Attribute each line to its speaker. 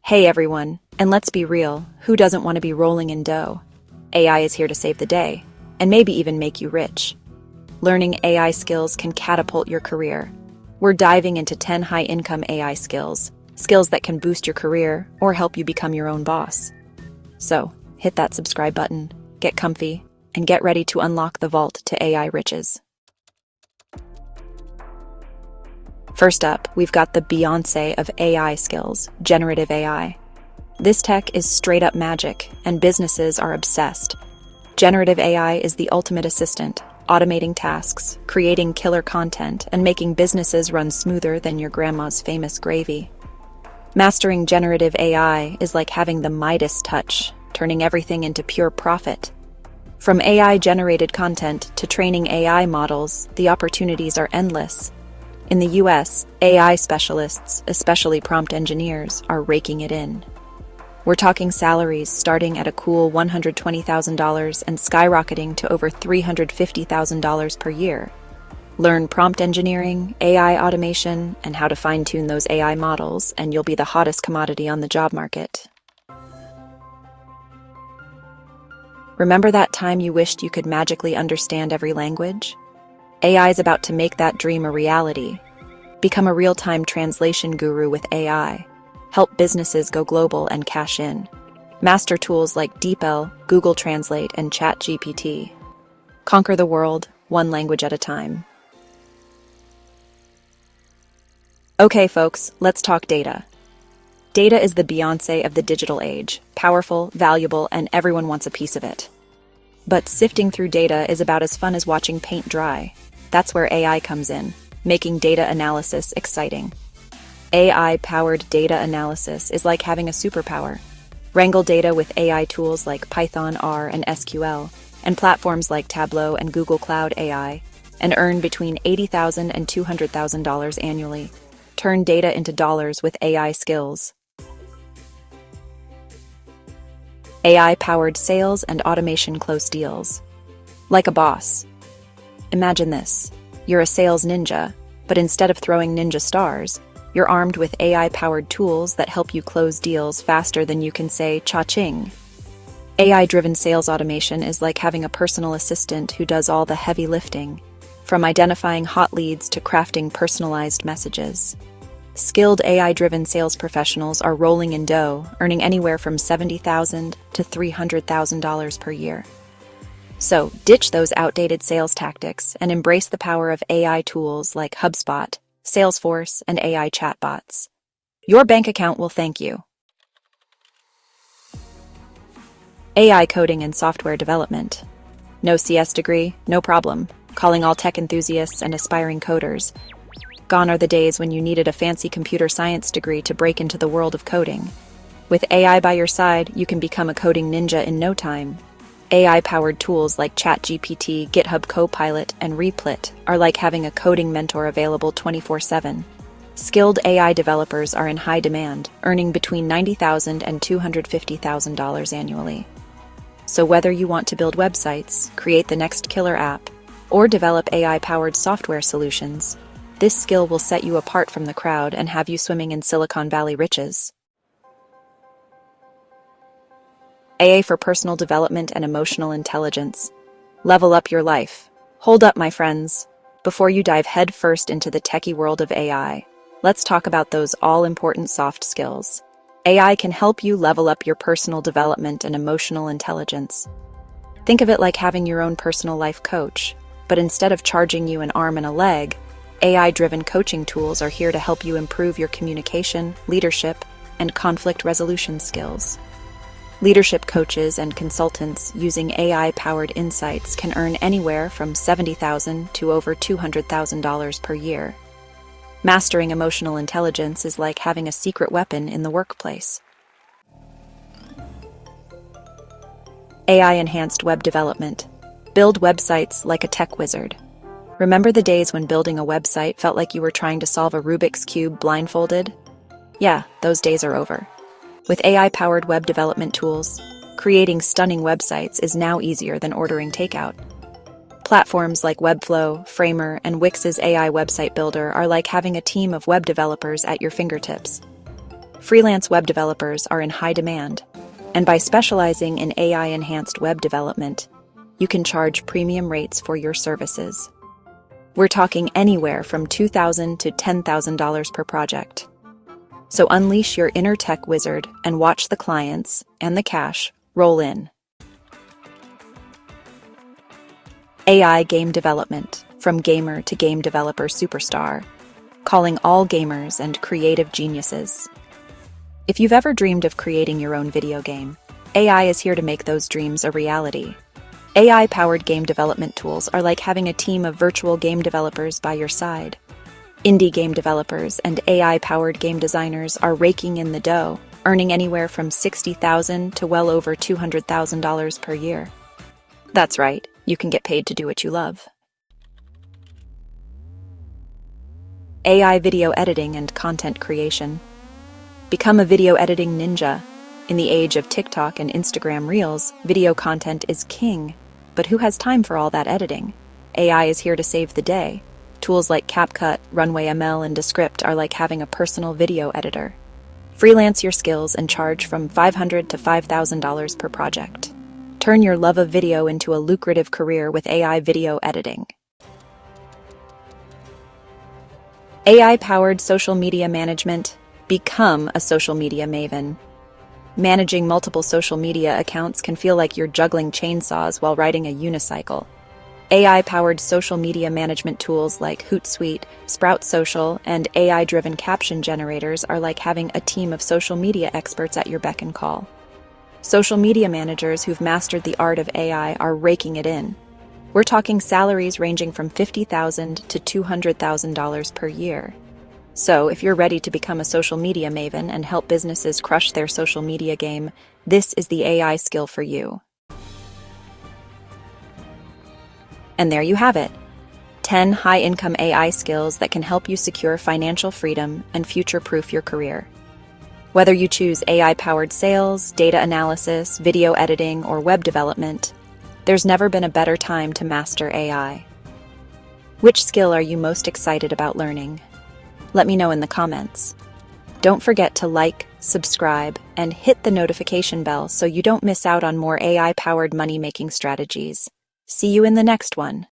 Speaker 1: Hey everyone, and let's be real, who doesn't want to be rolling in dough? AI is here to save the day, and maybe even make you rich. Learning AI skills can catapult your career. We're diving into 10 high-income AI skills that can boost your career or help you become your own boss. So, hit that subscribe button, get comfy, and get ready to unlock the vault to AI riches. First up, we've got the Beyoncé of AI skills, generative AI. This tech is straight up magic, and businesses are obsessed. Generative AI is the ultimate assistant, automating tasks, creating killer content, and making businesses run smoother than your grandma's famous gravy. Mastering generative AI is like having the Midas touch, turning everything into pure profit. From AI-generated content to training AI models, the opportunities are endless. In the US, AI specialists, especially prompt engineers, are raking it in. We're talking salaries starting at a cool $120,000 and skyrocketing to over $350,000 per year. Learn prompt engineering, AI automation, and how to fine-tune those AI models, and you'll be the hottest commodity on the job market. Remember that time you wished you could magically understand every language? AI is about to make that dream a reality. Become a real-time translation guru with AI. Help businesses go global and cash in. Master tools like DeepL, Google Translate, and ChatGPT. Conquer the world, one language at a time. Okay, folks, let's talk data. Data is the Beyoncé of the digital age, powerful, valuable, and everyone wants a piece of it. But sifting through data is about as fun as watching paint dry. That's where AI comes in, making data analysis exciting. AI-powered data analysis is like having a superpower. Wrangle data with AI tools like Python, R, and SQL, and platforms like Tableau and Google Cloud AI, and earn between $80,000 and $200,000 annually. Turn data into dollars with AI skills. AI-powered sales and automation close deals. Like a boss. Imagine this. You're a sales ninja, but instead of throwing ninja stars, you're armed with AI-powered tools that help you close deals faster than you can say cha-ching. AI-driven sales automation is like having a personal assistant who does all the heavy lifting, from identifying hot leads to crafting personalized messages. Skilled AI-driven sales professionals are rolling in dough, earning anywhere from $70,000 to $300,000 per year. So, ditch those outdated sales tactics and embrace the power of AI tools like HubSpot, Salesforce, and AI chatbots. Your bank account will thank you. AI coding and software development. No CS degree, no problem. Calling all tech enthusiasts and aspiring coders. Gone are the days when you needed a fancy computer science degree to break into the world of coding. With AI by your side, you can become a coding ninja in no time. AI-powered tools like ChatGPT, GitHub Copilot, and Replit are like having a coding mentor available 24/7. Skilled AI developers are in high demand, earning between $90,000 and $250,000 annually. So whether you want to build websites, create the next killer app, or develop AI-powered software solutions, this skill will set you apart from the crowd and have you swimming in Silicon Valley riches. AA for personal development and emotional intelligence. Level up your life. Hold up, my friends. Before you dive headfirst into the techie world of AI, let's talk about those all-important soft skills. AI can help you level up your personal development and emotional intelligence. Think of it like having your own personal life coach, but instead of charging you an arm and a leg, AI-driven coaching tools are here to help you improve your communication, leadership, and conflict resolution skills. Leadership coaches and consultants using AI-powered insights can earn anywhere from $70,000 to over $200,000 per year. Mastering emotional intelligence is like having a secret weapon in the workplace. AI-enhanced web development. Build websites like a tech wizard. Remember the days when building a website felt like you were trying to solve a Rubik's Cube blindfolded? Yeah, those days are over. With AI-powered web development tools, creating stunning websites is now easier than ordering takeout. Platforms like Webflow, Framer, and Wix's AI website builder are like having a team of web developers at your fingertips. Freelance web developers are in high demand, and by specializing in AI-enhanced web development, you can charge premium rates for your services. We're talking anywhere from $2,000 to $10,000 per project. So unleash your inner tech wizard and watch the clients and the cash roll in. AI game development, from gamer to game developer superstar, calling all gamers and creative geniuses. If you've ever dreamed of creating your own video game, AI is here to make those dreams a reality. AI-powered game development tools are like having a team of virtual game developers by your side. Indie game developers and AI-powered game designers are raking in the dough, earning anywhere from $60,000 to well over $200,000 per year. That's right, you can get paid to do what you love. AI video editing and content creation. Become a video editing ninja. In the age of TikTok and Instagram Reels, video content is king. But who has time for all that editing? AI is here to save the day. Tools like CapCut, Runway ML, and Descript are like having a personal video editor. Freelance your skills and charge from $500 to $5,000 per project. Turn your love of video into a lucrative career with AI video editing. AI-powered social media management. Become a social media maven. Managing multiple social media accounts can feel like you're juggling chainsaws while riding a unicycle. AI-powered social media management tools like Hootsuite, Sprout Social, and AI-driven caption generators are like having a team of social media experts at your beck and call. Social media managers who've mastered the art of AI are raking it in. We're talking salaries ranging from $50,000 to $200,000 per year. So, if you're ready to become a social media maven and help businesses crush their social media game, this is the AI skill for you. And there you have it. 10 high-income AI skills that can help you secure financial freedom and future-proof your career. Whether you choose AI-powered sales, data analysis, video editing, or web development, there's never been a better time to master AI. Which skill are you most excited about learning? Let me know in the comments. Don't forget to like, subscribe, and hit the notification bell so you don't miss out on more AI-powered money-making strategies. See you in the next one.